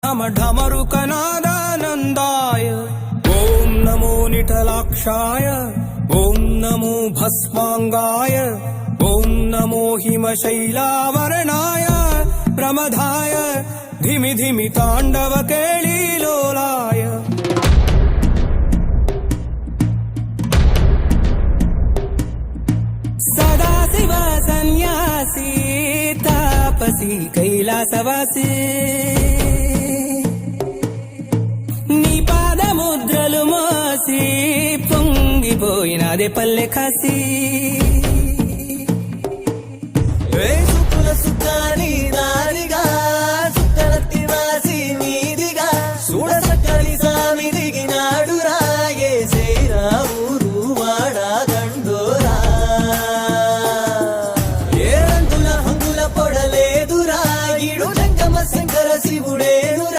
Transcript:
ढमरुकनादानन्दाय ॐ नमो निटलाक्षाय ॐ नमो भस्माङ्गाय ॐ नमो हिमशैलावरणाय प्रमदाय धिमि धिमि ताण्डव केळीलोलाय सदाशिव सन्यासी तापसी कैलासवासी ముద్రలు మోసి పొంగిపోయినదే పల్లె కాసి